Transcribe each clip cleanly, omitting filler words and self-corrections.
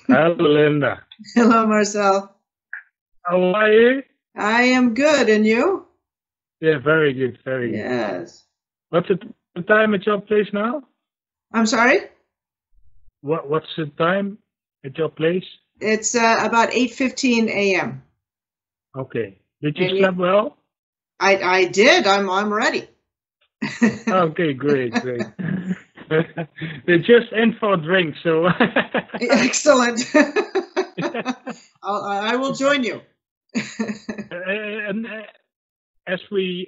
Hello, Linda. Hello, Marcel. How are you? I am good, and you? Yeah, very good, very good. Yes. What's the time at your place now? I'm sorry? What's the time at your place? It's about 8:15 a.m. Okay. Did you And sleep well? I did. I'm ready. Okay, great, great. We're just in for a drink, so. Excellent. I will join you. And as we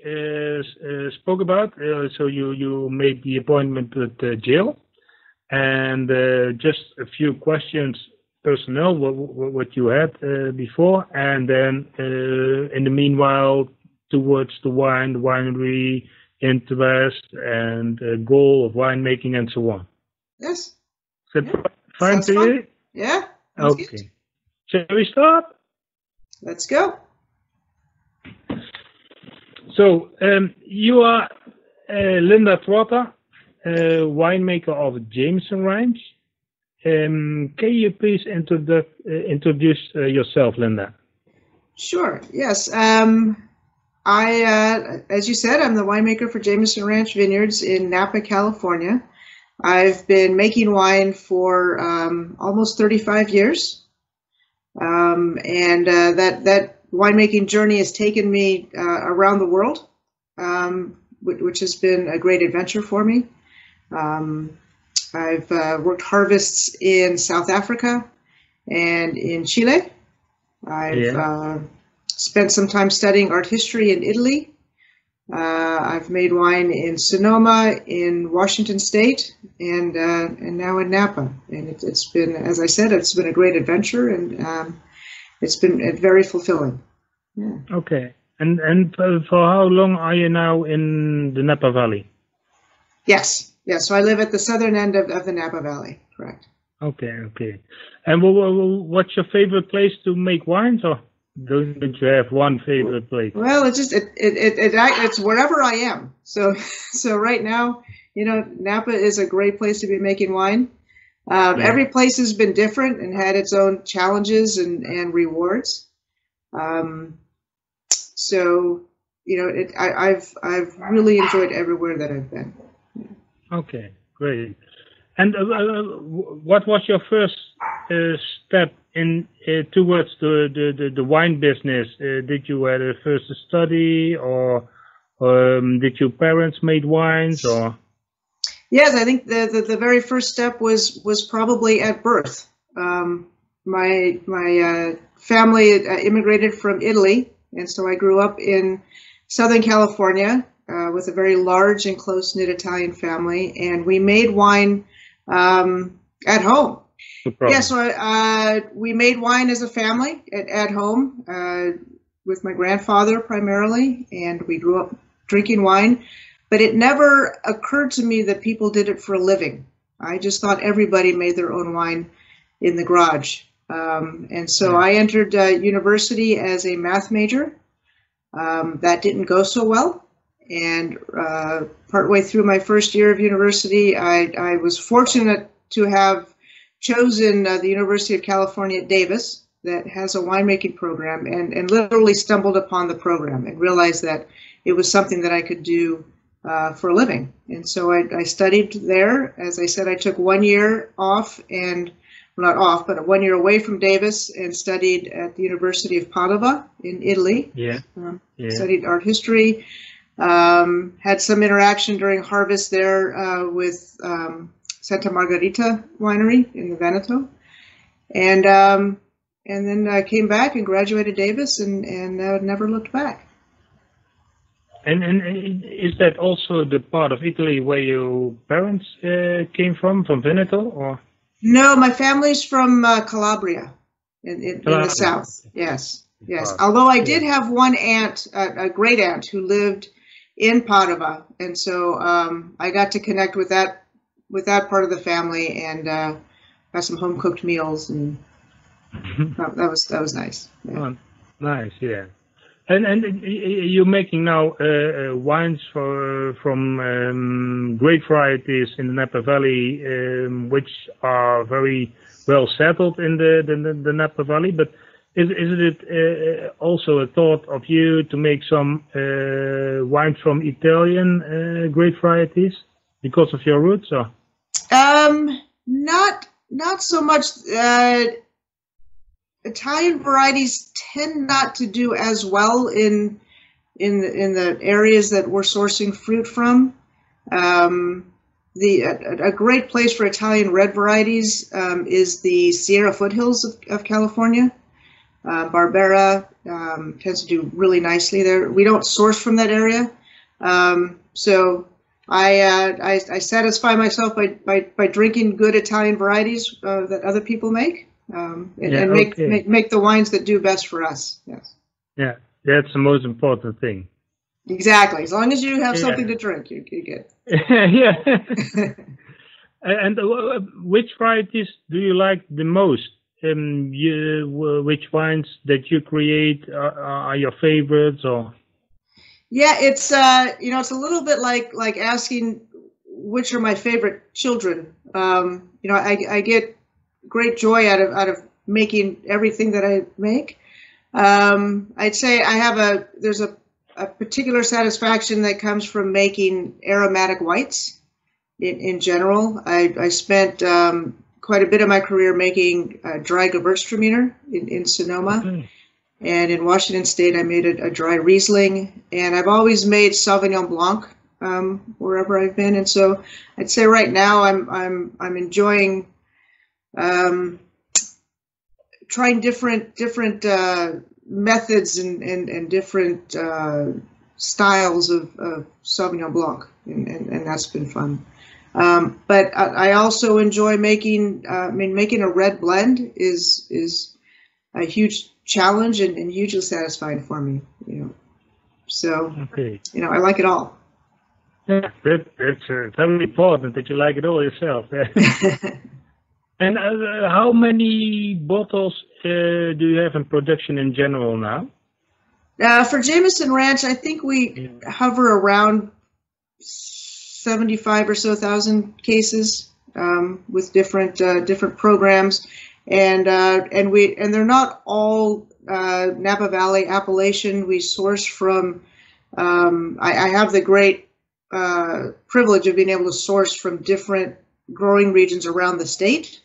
spoke about, so you made the appointment with Jill, and just a few questions personnel, what you had before, and then in the meanwhile, towards the wine, the winery, interest, and goal of winemaking, and so on. Yes. Is that fine Sounds to fun. you? Yeah. Okay. Good. Shall we start? Let's go. So, you are Linda Trotta, winemaker of Jamieson range. Can you please introduce yourself, Linda? Sure. Yes. As you said, I'm the winemaker for Jamieson Ranch Vineyards in Napa, California. I've been making wine for almost 35 years. And that winemaking journey has taken me around the world, which has been a great adventure for me. I've worked harvests in South Africa and in Chile. I've spent some time studying art history in Italy. I've made wine in Sonoma, in Washington State, and now in Napa. And it's been, as I said, it's been a great adventure, and it's been very fulfilling. Yeah. Okay. And for how long are you now in the Napa Valley? Yes. So I live at the southern end of the Napa Valley. Correct. Okay. And what's your favorite place to make wines, or don't you have one favorite place? Well, it's wherever I am. So right now, Napa is a great place to be making wine. Every place has been different and had its own challenges and rewards. So I've really enjoyed everywhere that I've been. Okay, great. And what was your first step in towards the wine business? Did you have first study, or did your parents made wines, or? Yes, I think the very first step was probably at birth. My family immigrated from Italy, and so I grew up in Southern California with a very large and close-knit Italian family, and we made wine at home. Yeah, so we made wine as a family at home with my grandfather primarily, and we grew up drinking wine. But it never occurred to me that people did it for a living. I just thought everybody made their own wine in the garage. And so I entered university as a math major. That didn't go so well. And partway through my first year of university, I was fortunate to have chosen the University of California at Davis that has a winemaking program, and literally stumbled upon the program and realized that it was something that I could do for a living. And so I studied there. As I said, I took 1 year off, and not off, but 1 year away from Davis, and studied at the University of Padova in Italy. Studied art history. Had some interaction during harvest there with Santa Margherita Winery in the Veneto, and then came back and graduated Davis, and never looked back. And is that also the part of Italy where your parents came from Veneto, or? No, my family's from Calabria in the south. Yes. Although I did have one aunt, a great aunt, who lived in Padova, and so I got to connect with that part of the family, and got some home cooked meals, and that was nice. Yeah. Oh, nice, yeah. And you're making now wines from great varieties in the Napa Valley, which are very well settled in the Napa Valley. But is it also a thought of you to make some wines from Italian grape varieties because of your roots? Or? Not so much. Italian varieties tend not to do as well in the areas that we're sourcing fruit from. A great place for Italian red varieties is the Sierra foothills of California. Barbera tends to do really nicely there. We don't source from that area, so I satisfy myself by drinking good Italian varieties that other people make. And make the wines that do best for us. Yes. Yeah, that's the most important thing. Exactly. As long as you have something to drink, you're good. Yeah. And which varieties do you like the most? Which wines that you create are your favorites, or? Yeah, it's it's a little bit like asking which are my favorite children. I get great joy out of making everything that I make. I'd say there's a particular satisfaction that comes from making aromatic whites in general. I spent quite a bit of my career making dry Gewürztraminer in Sonoma. Okay. And in Washington State, I made a dry Riesling, and I've always made Sauvignon Blanc wherever I've been. And so I'd say right now I'm enjoying trying different methods and different styles of Sauvignon Blanc, and that's been fun. But I also enjoy making. Making a red blend is a huge challenge and hugely satisfying for me. So okay. I like it all. Yeah, it's very important that you like it all yourself. And how many bottles do you have in production in general now? For Jamieson Ranch, I think we hover around 75 or so thousand cases with different programs, and they're not all Napa Valley appellation. We source from. I have the great privilege of being able to source from different growing regions around the state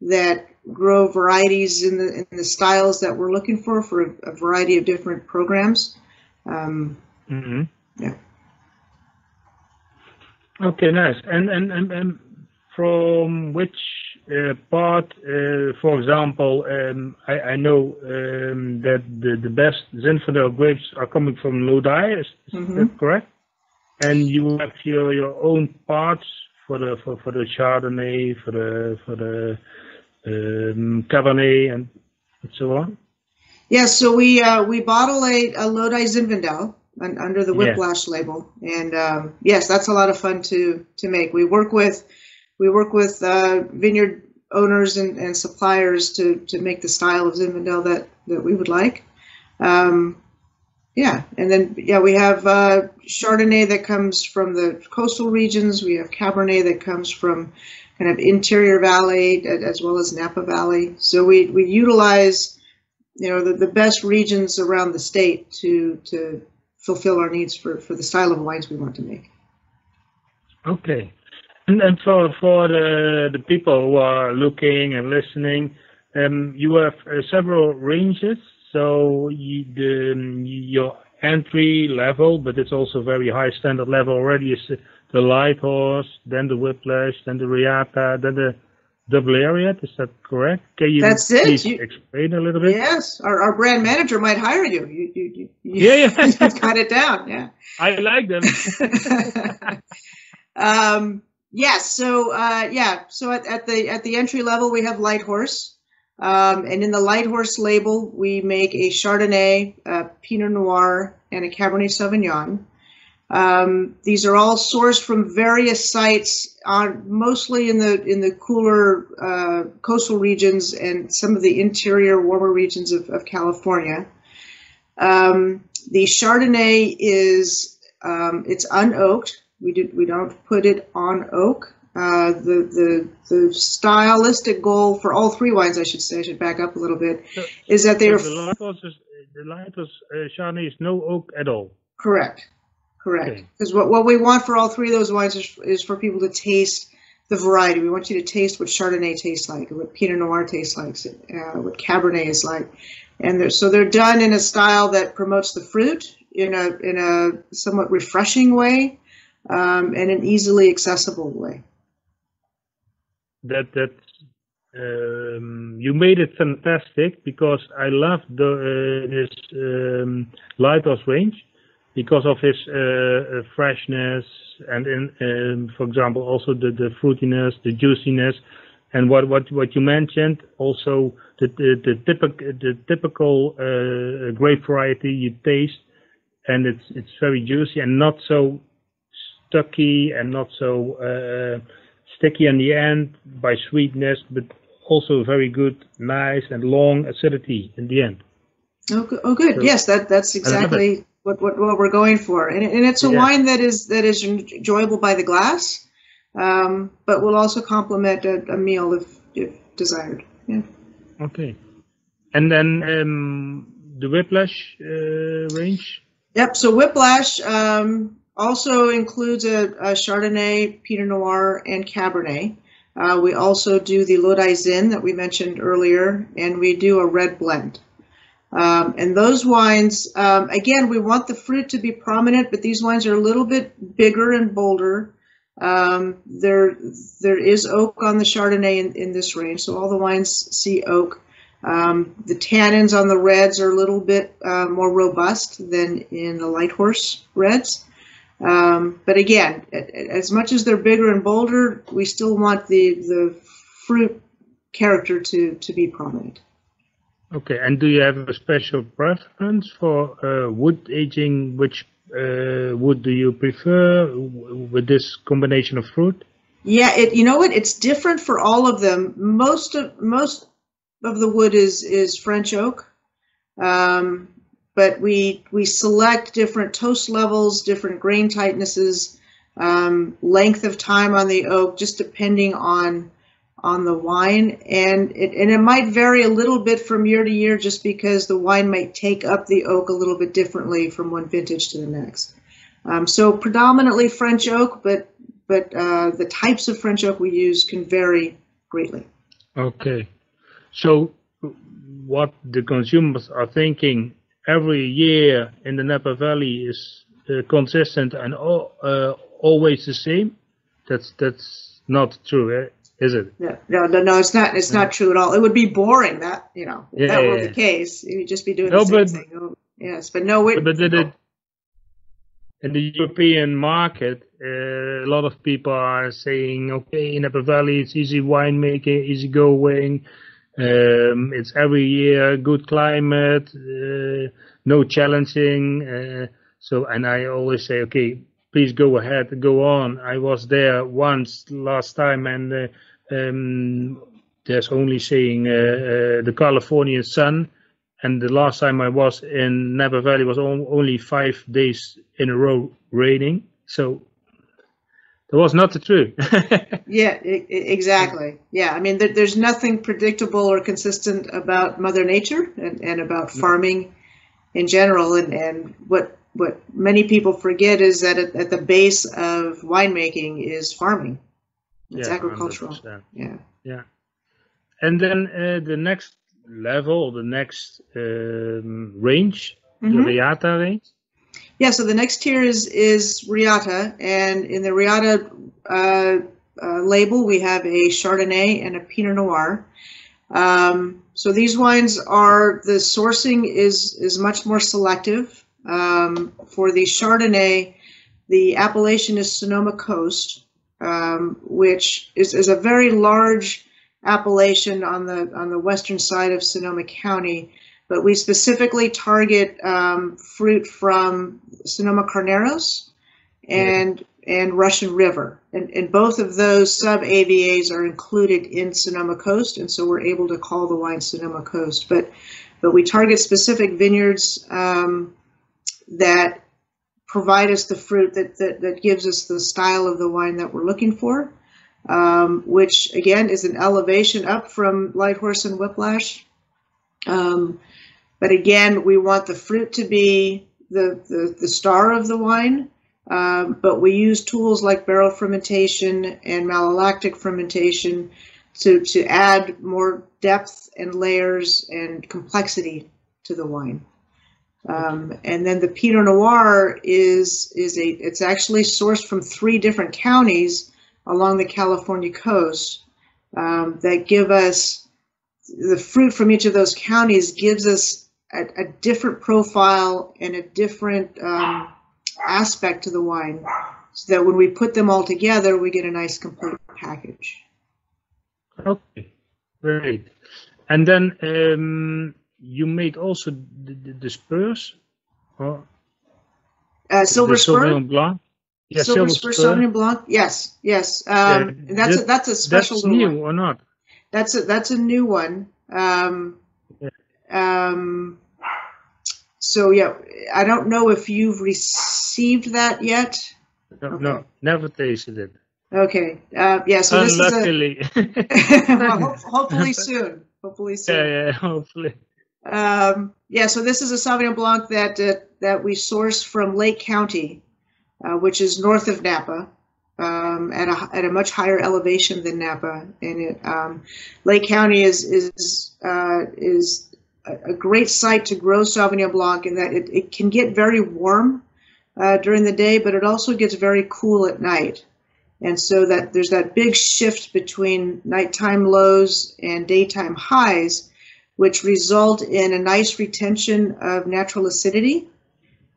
that grow varieties in the styles that we're looking for a variety of different programs. Yeah. Okay, nice. And from which part, for example, I know that the best Zinfandel grapes are coming from Lodi. Is that correct? And you have your own parts for the Chardonnay, for the Cabernet and so on. Yeah, so we bottle a Lodi Zinfandel under the Whiplash label, and yes, that's a lot of fun to make. We work with vineyard owners and suppliers to make the style of Zinfandel that we would like. Yeah, and then we have Chardonnay that comes from the coastal regions. We have Cabernet that comes from kind of interior valley as well as Napa Valley. So we utilize the best regions around the state to fulfill our needs for the style of wines we want to make. Okay, and for the people who are looking and listening, you have several ranges. So your entry level, but it's also very high standard level already, is the Light Horse, then the Whiplash, then the Riata, then the Double Ariat. Is that correct? Can you please explain a little bit? Yes, our brand manager might hire you. You you've got it down. Yeah, I like them. Yes. So at the entry level we have Light Horse. And in the Light Horse label, we make a Chardonnay, a Pinot Noir, and a Cabernet Sauvignon. These are all sourced from various sites, mostly in the cooler coastal regions and some of the interior, warmer regions of California. The Chardonnay is it's unoaked. We don't put it on oak. The stylistic goal for all three wines, I should say, I should back up a little bit, is that they're the Lighthouse Chardonnay is no oak at all. Correct. Because what we want for all three of those wines is for people to taste the variety. We want you to taste what Chardonnay tastes like, what Pinot Noir tastes like, what Cabernet is like, and so they're done in a style that promotes the fruit in a somewhat refreshing way, and an easily accessible way. You made it fantastic, because I love this Lighthouse range because of his freshness and for example also the fruitiness, the juiciness, and what you mentioned also the typical grape variety you taste, and it's very juicy and not so stucky and not so sticky in the end by sweetness, but also very good, nice and long acidity in the end. Oh good. So, yes, that's exactly what we're going for, and it's a wine that is enjoyable by the glass, but will also complement a meal if desired. Yeah. Okay. And then the Whiplash range. Yep. So Whiplash also includes a Chardonnay, Pinot Noir, and Cabernet. We also do the Lodi Zin that we mentioned earlier, and we do a red blend. And those wines, again, we want the fruit to be prominent, but these wines are a little bit bigger and bolder. There is oak on the Chardonnay in this range, so all the wines see oak. The tannins on the reds are a little bit more robust than in the Light Horse reds. But again, as much as they're bigger and bolder, we still want the fruit character to be prominent. Okay, and do you have a special preference for wood aging? Which wood do you prefer with this combination of fruit? Yeah, you know what? It's different for all of them. Most of the wood is French oak, but we select different toast levels, different grain tightnesses, length of time on the oak, just depending on the wine, and it might vary a little bit from year to year, just because the wine might take up the oak a little bit differently from one vintage to the next. So predominantly French oak, but the types of French oak we use can vary greatly. Okay, so what the consumers are thinking every year in the Napa Valley is consistent and always the same. That's not true. Is it? No, it's not. It's not true at all. It would be boring. That if that were the case, you'd just be doing the same thing. Oh, yes, but no. In the European market, a lot of people are saying, okay, in Napa Valley, it's easy winemaking, easy going. It's every year, good climate, no challenging. And I always say, okay, please go ahead, go on. I was there once last time, and there's only saying the Californian sun, and the last time I was in Napa Valley was only 5 days in a row raining, so that was not the truth. Yeah, exactly. Yeah, I mean, there's nothing predictable or consistent about Mother Nature and about farming in general, and what many people forget is that at the base of winemaking is farming. It's agricultural. 100%. Yeah. And then the next level, the next range, the Riata range. Yeah, so the next tier is Riata, and in the Riata label we have a Chardonnay and a Pinot Noir. So these wines the sourcing is much more selective. For the Chardonnay, the appellation is Sonoma Coast, which is a very large appellation on the western side of Sonoma County, but we specifically target fruit from Sonoma Carneros and Russian River, and both of those sub-AVAs are included in Sonoma Coast, and so we're able to call the wine Sonoma Coast. But we target specific vineyards that provide us the fruit that gives us the style of the wine that we're looking for. which again is an elevation up from Light Horse and Whiplash. But again, we want the fruit to be the star of the wine, but we use tools like barrel fermentation and malolactic fermentation to add more depth and layers and complexity to the wine. And then the Pinot Noir it's actually sourced from 3 different counties along the California coast that give us the fruit from each of those counties gives us a different profile and a different aspect to the wine, so that when we put them all together, we get a nice complete package. Okay, great. And then you made also the spurs, or Silver the Spur, Sauvignon Blanc. Yeah, Silver Spur Sauvignon Blanc. Yes, yes. That's a special. That's new one. or not? That's a new one. So yeah, I don't know if you've received that yet. No, Okay. no, never tasted it. Okay. Yeah. So this Unluckily. is well, hopefully soon. Hopefully soon. Yeah, hopefully. Yeah. So this is a Sauvignon Blanc that we source from Lake County, which is north of Napa, at a much higher elevation than Napa. And Lake County is a great site to grow Sauvignon Blanc, in that it can get very warm during the day, but it also gets very cool at night. And so that there's that big shift between nighttime lows and daytime highs, which result in a nice retention of natural acidity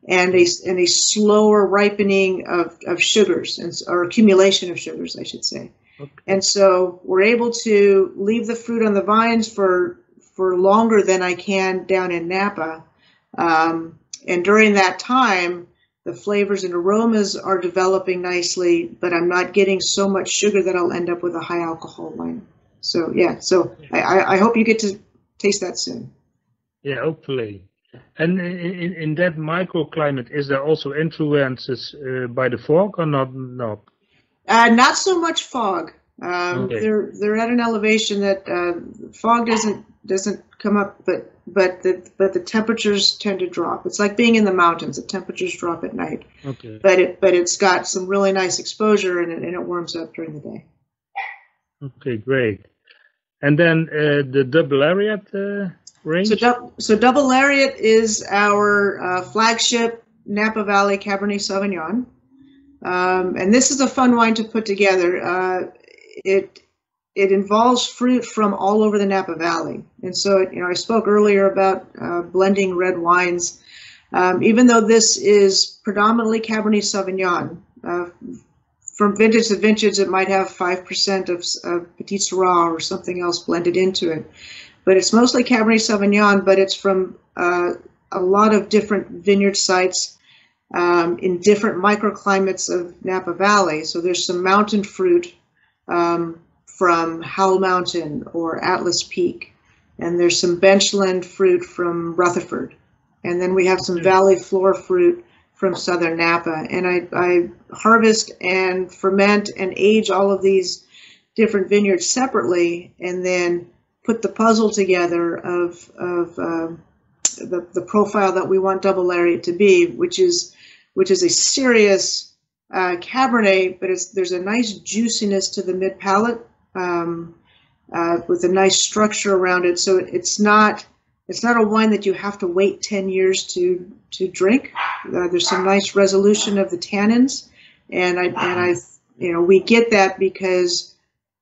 and a slower ripening of sugars, or accumulation of sugars, I should say. Okay. And so we're able to leave the fruit on the vines for longer than I can down in Napa. And during that time, the flavors and aromas are developing nicely, but I'm not getting so much sugar that I'll end up with a high alcohol wine. So yeah, I hope you get to taste that soon. Yeah, hopefully. And in that microclimate, is there also influences by the fog or not? No. Not so much fog. Okay. They're at an elevation that fog doesn't come up, but the temperatures tend to drop. It's like being in the mountains. The temperatures drop at night. Okay. But it's got some really nice exposure, and it warms up during the day. Okay, great. And then the double Lariat range. So double Lariat is our flagship Napa Valley Cabernet Sauvignon, and this is a fun wine to put together. It involves fruit from all over the Napa Valley. And so, I spoke earlier about blending red wines. Even though this is predominantly Cabernet Sauvignon, from vintage to vintage, it might have 5% of Petit Syrah or something else blended into it. But it's mostly Cabernet Sauvignon, but it's from a lot of different vineyard sites in different microclimates of Napa Valley. So there's some mountain fruit from Howell Mountain or Atlas Peak, and there's some benchland fruit from Rutherford, and then we have some valley floor fruit from southern Napa. And I harvest and ferment and age all of these different vineyards separately, and then put the puzzle together of the profile that we want double Lariat to be, which is a serious Cabernet, but there's a nice juiciness to the mid palate, with a nice structure around it. So it's not a wine that you have to wait 10 years to drink. There's some nice resolution of the tannins, and we get that because,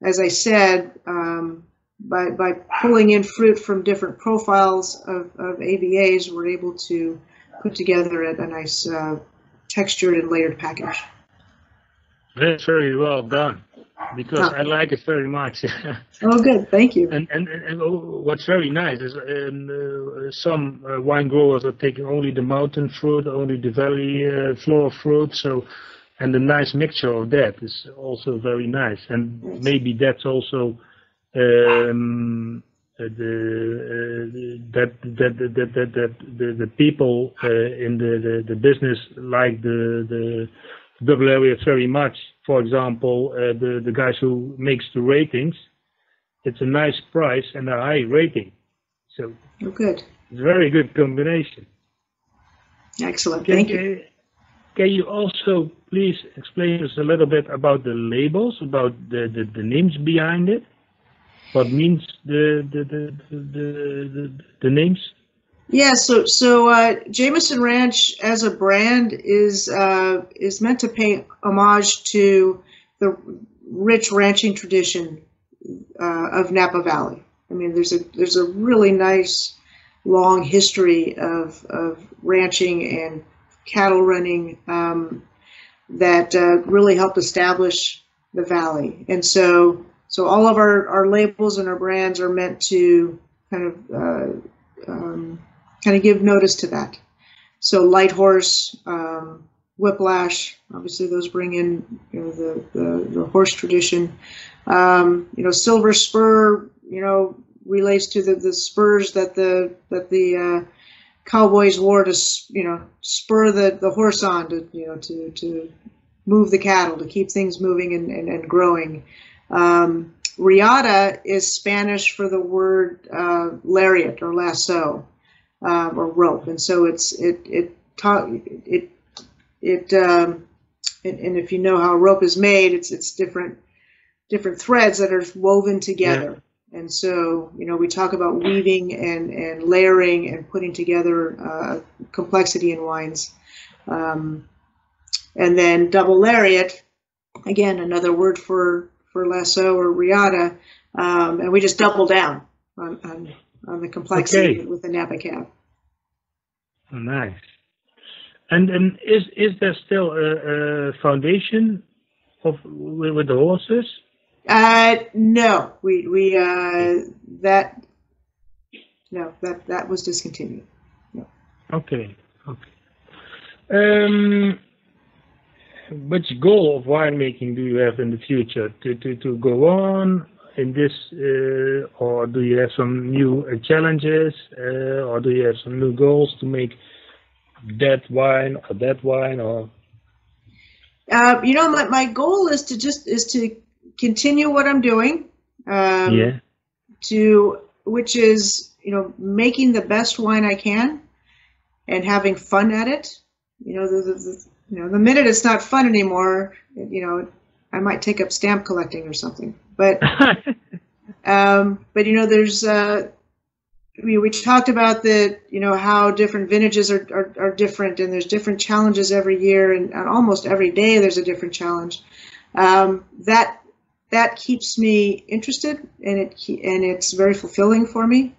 as I said, by pulling in fruit from different profiles of AVAs, we're able to put together a nice textured and layered package. That's very well done, because I like it very much. Oh, good, thank you. And what's very nice is some wine growers are taking only the mountain fruit, only the valley floor fruit. So, and the nice mixture of that is also very nice. And maybe that's also the people in the business like the double area very much. For example, the guys who makes the ratings, it's a nice price and a high rating. So good. It's a very good combination. Excellent. Thank you. Can you also please explain us a little bit about the labels, about the names behind it? What means the names? Yeah, so Jamieson Ranch as a brand is meant to pay homage to the rich ranching tradition of Napa Valley. I mean, there's a really nice long history of ranching and cattle running that really helped establish the valley, and so all of our labels and our brands are meant to kind of give notice to that. So Light Horse, Whiplash, obviously those bring in the horse tradition. Silver Spur, relates to the spurs that the cowboys wore to spur the horse on to move the cattle, to keep things moving and growing. Riata is Spanish for the word lariat or lasso. Or rope, and so and if you know how rope is made, it's different threads that are woven together, and so we talk about weaving and layering and putting together complexity in wines, and then double lariat, again another word for lasso or riata, and we just double down on the complexity with the Napa cab. Oh, nice. And is there still a foundation with the horses? No, that was discontinued. No. Okay. Which goal of winemaking do you have in the future? To go on in this, or do you have some new challenges, or do you have some new goals to make that wine, or? My goal is to continue what I'm doing. Which is making the best wine I can and having fun at it. The minute it's not fun anymore, I might take up stamp collecting or something. But there's we talked about how different vintages are different, and there's different challenges every year, and almost every day there's a different challenge. That keeps me interested, and it's very fulfilling for me.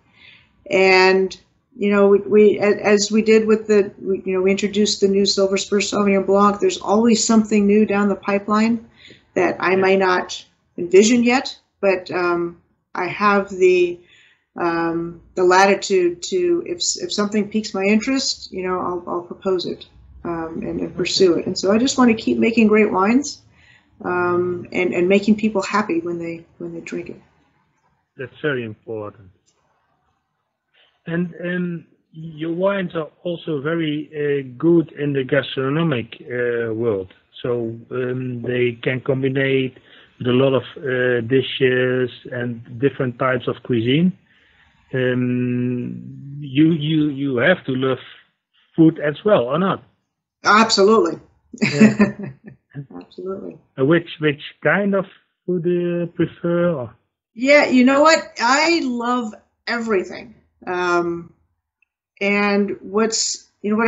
And we as we did with we introduced the new Silver Spur Sauvignon Blanc. There's always something new down the pipeline that I may not envision yet, but I have the latitude to, if something piques my interest, I'll propose it and pursue it. And so I just want to keep making great wines and making people happy when they drink it. That's very important. And your wines are also very good in the gastronomic world. So they can combine with a lot of dishes and different types of cuisine. You have to love food as well, or not? Absolutely. Yeah. Absolutely. Which kind of food do you prefer? Or? Yeah, you know what? I love everything. And what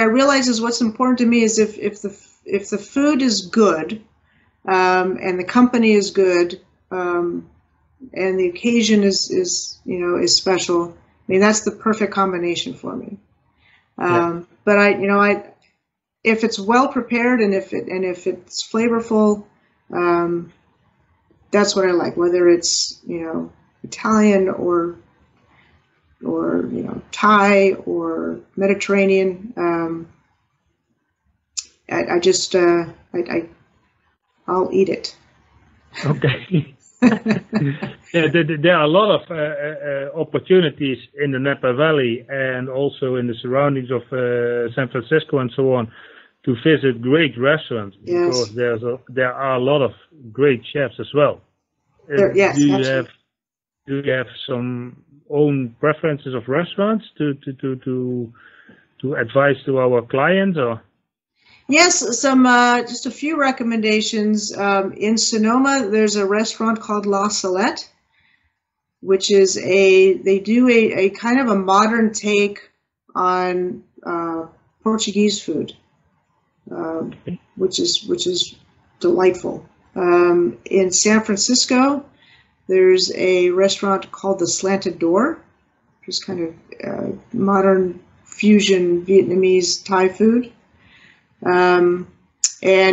I realize is what's important to me is if the food is good, and the company is good, and the occasion is special. I mean, that's the perfect combination for me. But if it's well prepared and if it's flavorful, that's what I like. Whether it's Italian or Thai or Mediterranean, I'll eat it. Okay. There are a lot of opportunities in the Napa Valley and also in the surroundings of San Francisco and so on to visit great restaurants, because there are a lot of great chefs as well. Yes, do absolutely. you have some own preferences of restaurants to advise to our clients, or? Yes, some just a few recommendations. In Sonoma, there's a restaurant called La Salette, which is they do a kind of a modern take on Portuguese food, which is delightful. In San Francisco, there's a restaurant called the Slanted Door, which is kind of modern fusion Vietnamese Thai food. And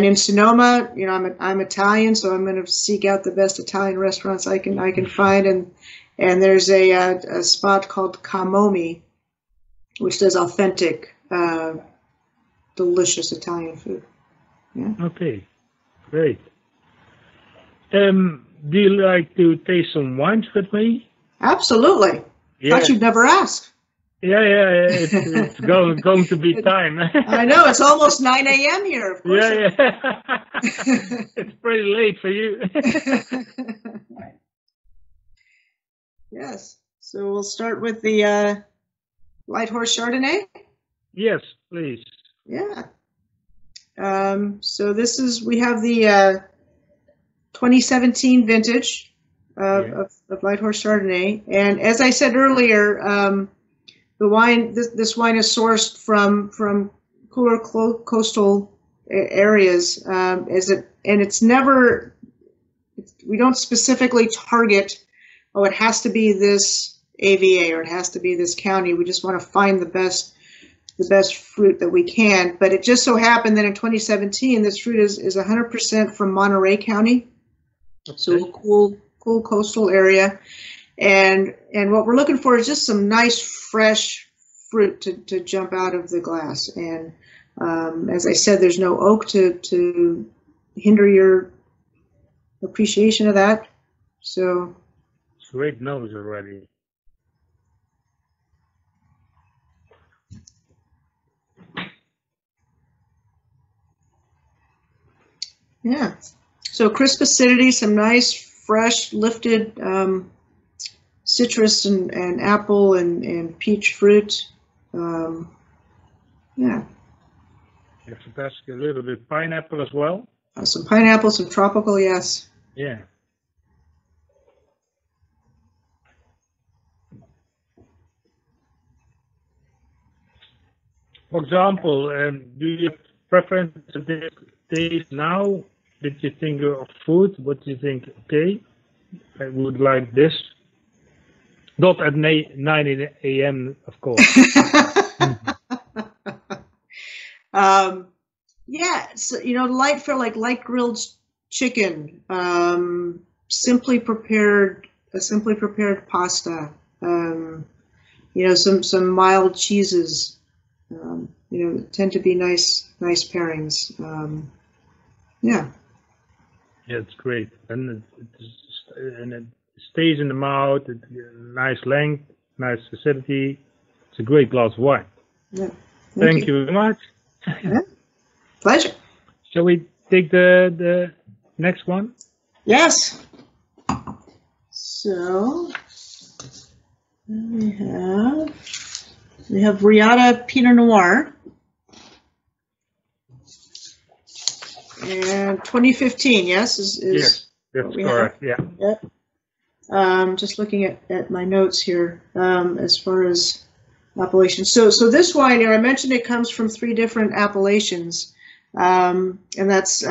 in Sonoma, you know, I'm Italian, so I'm going to seek out the best Italian restaurants I can find, and there's a spot called Kamomi, which does authentic, delicious Italian food. Yeah. Okay, great. Do you like to taste some wines with me? Absolutely. Yeah. Thought you'd never ask. Yeah, it's going to be time. I know, it's almost 9 a.m. here, of course. Yeah. It's pretty late for you. Yes. So we'll start with the Light Horse Chardonnay. Yes, please. Yeah. So we have the 2017 vintage of Light Horse Chardonnay, and as I said earlier, the wine, this wine is sourced from cooler coastal areas, and it's never, we don't specifically target, oh, it has to be this AVA or it has to be this county. We just want to find the best fruit that we can. But it just so happened that in 2017, this fruit is 100% from Monterey County, okay. So a cool coastal area. And what we're looking for is just some nice fresh fruit to jump out of the glass. And as I said, there's no oak to hinder your appreciation of that. So great nose already. Yeah. So crisp acidity, some nice fresh lifted citrus and apple and peach fruit. Yeah. You have to pass a little bit pineapple as well. Some pineapple, some tropical, yes. Yeah. For example, do you have preference to taste now? Did you think of food? What do you think? Okay, I would like this. Not at 9 a.m. of course. Yeah, so, you know, light grilled chicken, simply prepared pasta. You know, some mild cheeses. You know, tend to be nice pairings. Yeah. Yeah, it's great, and it stays in the mouth. It's nice length, nice acidity. It's a great glass of wine. Yeah. Thank you very much. Yeah. Pleasure. Shall we take the next one? Yes. So we have Riata Pinot Noir. And 2015, yes, yes, that's correct. Have. Yeah. Yep. Just looking at my notes here as far as appellations. So this wine here, I mentioned it comes from 3 different appellations, and that's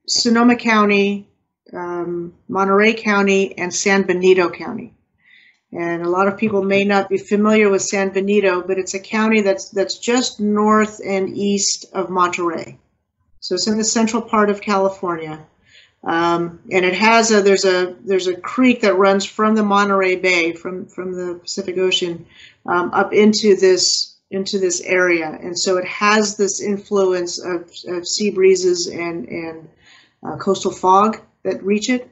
Sonoma County, Monterey County, and San Benito County. And a lot of people may not be familiar with San Benito, but it's a county that's just north and east of Monterey. So it's in the central part of California, and it has there's a creek that runs from the Monterey Bay, from the Pacific Ocean, up into this area, and so it has this influence of sea breezes and coastal fog that reach it.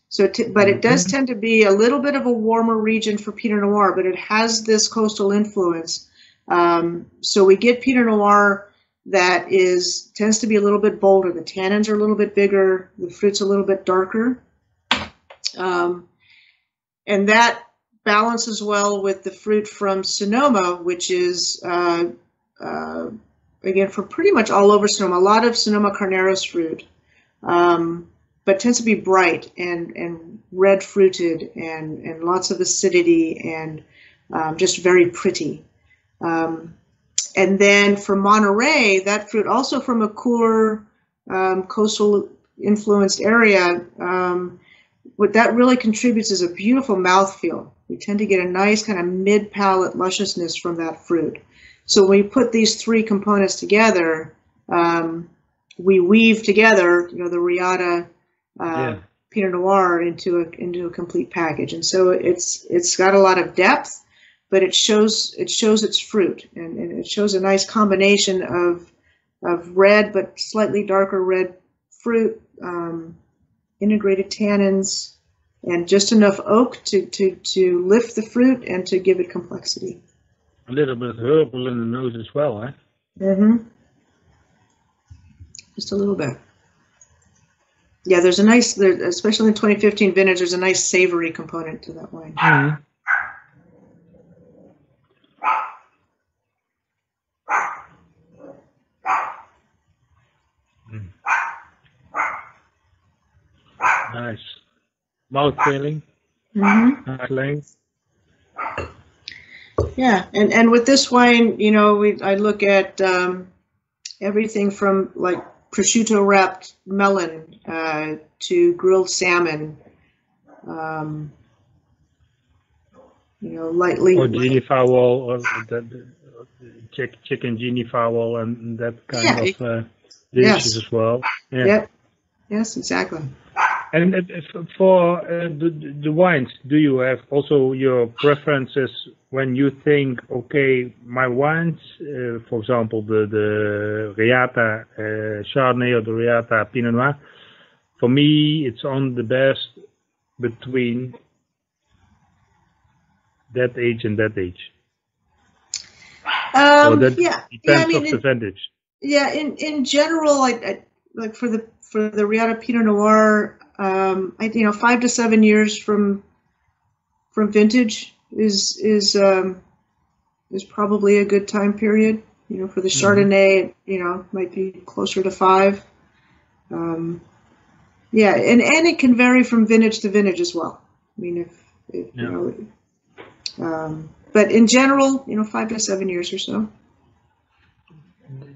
So, but it does tend to be a little bit of a warmer region for Pinot Noir, but it has this coastal influence. So we get Pinot Noir that tends to be a little bit bolder. The tannins are a little bit bigger. The fruit's a little bit darker. And that balances well with the fruit from Sonoma, which is, again, from pretty much all over Sonoma. A lot of Sonoma Carneros fruit, but tends to be bright and red fruited and lots of acidity and just very pretty. And then for Monterey, that fruit, also from a cooler coastal influenced area, what that really contributes is a beautiful mouthfeel. We tend to get a nice kind of mid-palate lusciousness from that fruit. So when we put these three components together, we weave together, the Riata Pinot Noir into a complete package. And so it's got a lot of depth, but it shows its fruit, and it shows a nice combination of red but slightly darker red fruit, integrated tannins, and just enough oak to lift the fruit and to give it complexity. A little bit herbal in the nose as well, eh? Mm-hmm. Just a little bit. Yeah, there's a nice, especially in 2015 vintage, there's a nice savory component to that wine. Mm-hmm. Nice. Mouth feeling. Mm-hmm. Nice length. Yeah, and with this wine, I look at everything from like prosciutto wrapped melon to grilled salmon, lightly. Or genie fowl, or the chicken genie fowl, and that kind of dishes as well. Yeah. Yep. Yes, exactly. And for the wines, do you have also your preferences when you think, okay, my wines, for example, the Riata Chardonnay or the Riata Pinot Noir, for me, it's on the best between that age and that age. Or that depends on the vintage. Yeah, in general, like for the Riata Pinot Noir, 5 to 7 years from vintage is probably a good time period. For the Chardonnay, might be closer to 5. And it can vary from vintage to vintage as well. I mean, but in general, 5 to 7 years or so.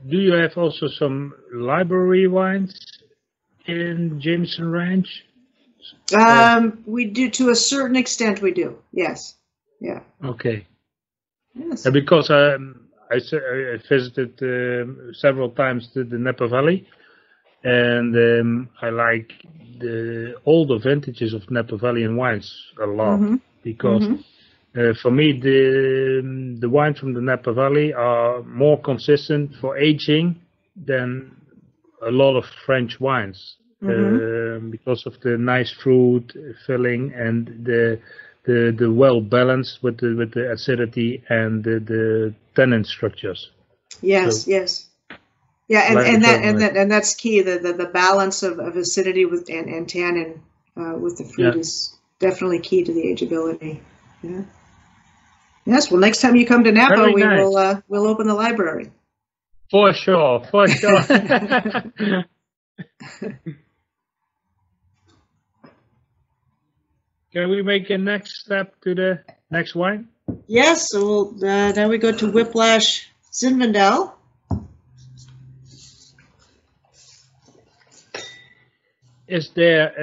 Do you have also some library wines in Jamieson Ranch? We do, to a certain extent. We do, yes. Yeah. Okay. Yes. Because I visited several times the Napa Valley, and I like all the vintages of Napa Valley and wines a lot, because for me the wines from the Napa Valley are more consistent for aging than a lot of French wines, because of the nice fruit filling and the well balanced with the acidity and the tannin structures. Yes, yes, yeah, and that's key. The balance of acidity and tannin with the fruit is definitely key to the ageability. Yeah. Yes. Well, next time you come to Napa, we'll open the library. For sure. Can we make a next step to the next wine? Yes. So then we go to Whiplash Zinfandel. Is there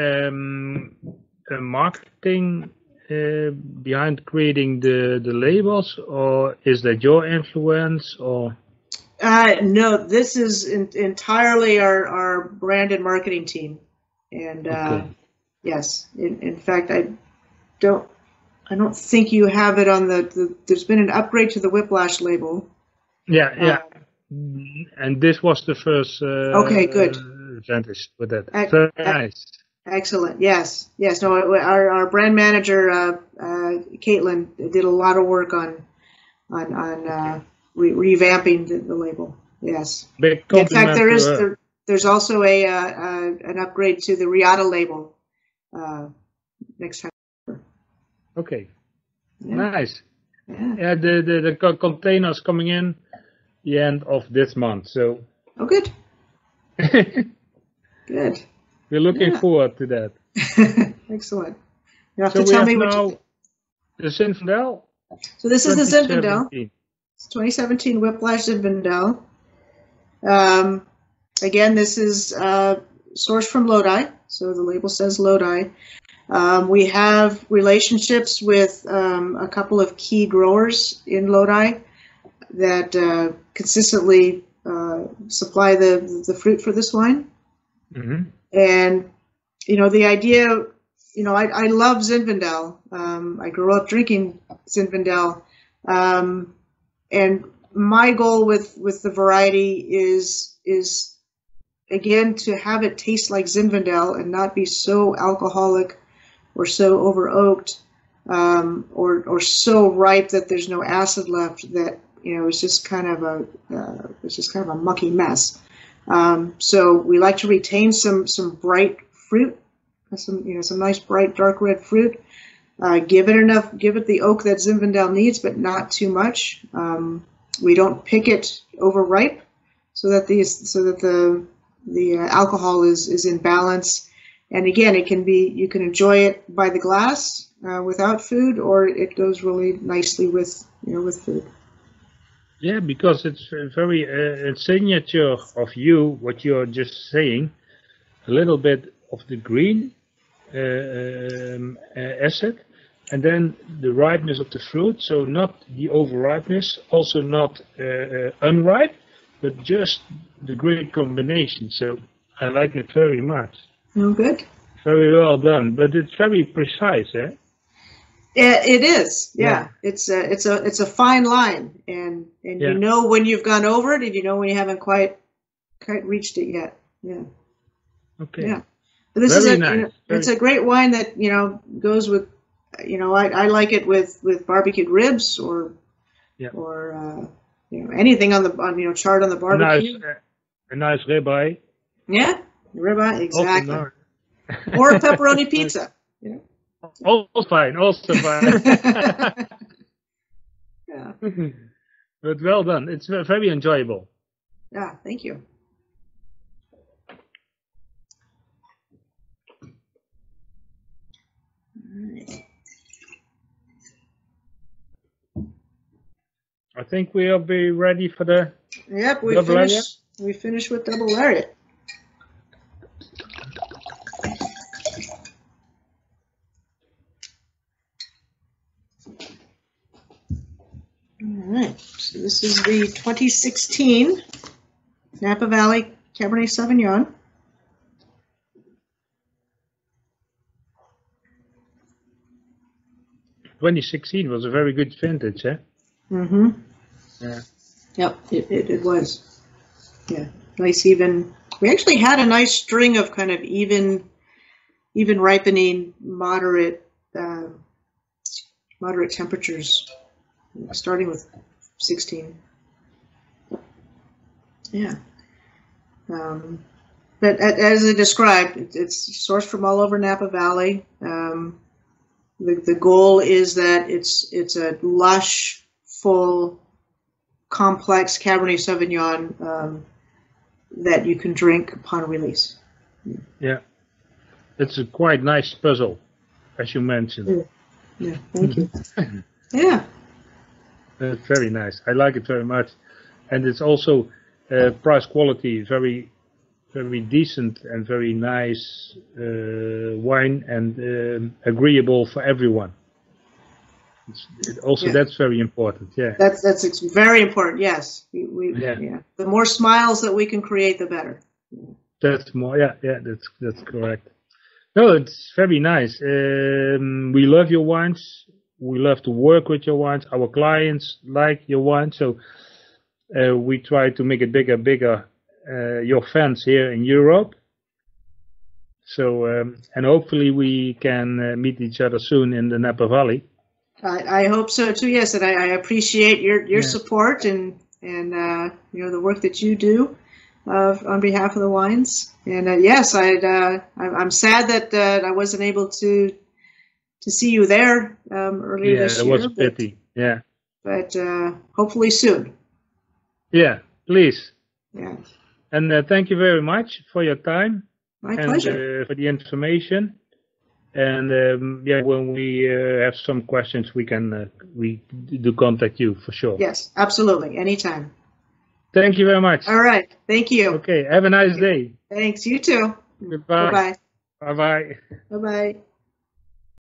a marketing behind creating the labels, or is that your influence, or? No, this is entirely our brand and marketing team, and yes, in fact, I don't think you have it on the. There's been an upgrade to the Whiplash label. Yeah. And this was the first. Okay, good. Advantage with that. Very nice. Excellent. Yes. No, our brand manager, Caitlin, did a lot of work on revamping the label. Yes. Big In fact, compliment to her. there's also an upgrade to the Riata label next time. Okay, Yeah. nice. Yeah. Yeah, the containers coming in the end of this month, so Oh, good. Good. we're looking forward to that. Excellent. You have So to we tell have me what you now think. the Zinfandel So this is the Zinfandel. 2017. It's 2017 Whiplash Zinfandel. Again, this is sourced from Lodi, so the label says Lodi. We have relationships with a couple of key growers in Lodi that consistently supply the fruit for this wine. Mm-hmm. And, the idea, I love Zinfandel. I grew up drinking Zinfandel. And my goal with the variety is again, to have it taste like Zinfandel and not be so alcoholic or so over oaked, or so ripe that there's no acid left, that it's just kind of a mucky mess. So we like to retain some bright fruit, some nice bright dark red fruit. Give it the oak that Zinfandel needs, but not too much. We don't pick it overripe, so that the alcohol is in balance. And again, you can enjoy it by the glass without food, or it goes really nicely with food. Yeah, because it's very a signature of you, what you're just saying, a little bit of the green acid, and then the ripeness of the fruit, so not the over-ripeness, also not unripe, but just the great combination. So I like it very much. Oh, good. Very well done, but it's very precise, eh? It is, yeah. It's a fine line, and you know when you've gone over it, and you know when you haven't quite reached it yet. Yeah. Okay. Yeah. But this very is nice. It's a great wine that goes with, I like it with barbecued ribs or anything on charred on the barbecue. A nice ribeye. Yeah, ribeye, exactly. Or pepperoni pizza. Also fine. Yeah. But well done. It's very enjoyable. Yeah, thank you. I think we'll be ready for the we finished with double lariat. All right, so this is the 2016 Napa Valley Cabernet Sauvignon. '16 was a very good vintage, eh? Mm-hmm. Yeah. Yep, it was. Yeah, nice even. We actually had a nice string of kind of even ripening, moderate temperatures, starting with 16. Yeah. But as I described, it's sourced from all over Napa Valley. The goal is that it's a lush, full, complex Cabernet Sauvignon that you can drink upon release. Yeah, it's a quite nice puzzle, as you mentioned. Yeah, thank you. Yeah. That's very nice. I like it very much, and it's also price quality, very, very decent and very nice wine, and agreeable for everyone. That's very important. Yeah. That's very important. Yes. The more smiles that we can create, the better. That's more. Yeah. That's correct. No, it's very nice. We love your wines. We love to work with your wines. Our clients like your wine, so we try to make it bigger. Your fans here in Europe. So and hopefully we can meet each other soon in the Napa Valley. I hope so too. Yes, and I appreciate your support, and and the work that you do on behalf of the wines. And yes, I'm sad that I wasn't able to see you there earlier this year. Yeah, it was a pity. But hopefully soon. Yeah, please. Yeah. And thank you very much for your time. My pleasure. For the information. And when we have some questions, we do contact you for sure. Yes, absolutely. Anytime. Thank you very much. All right. Thank you. Okay. Have a nice day. Thanks. You too. Goodbye. Bye-bye. Bye-bye. Bye-bye.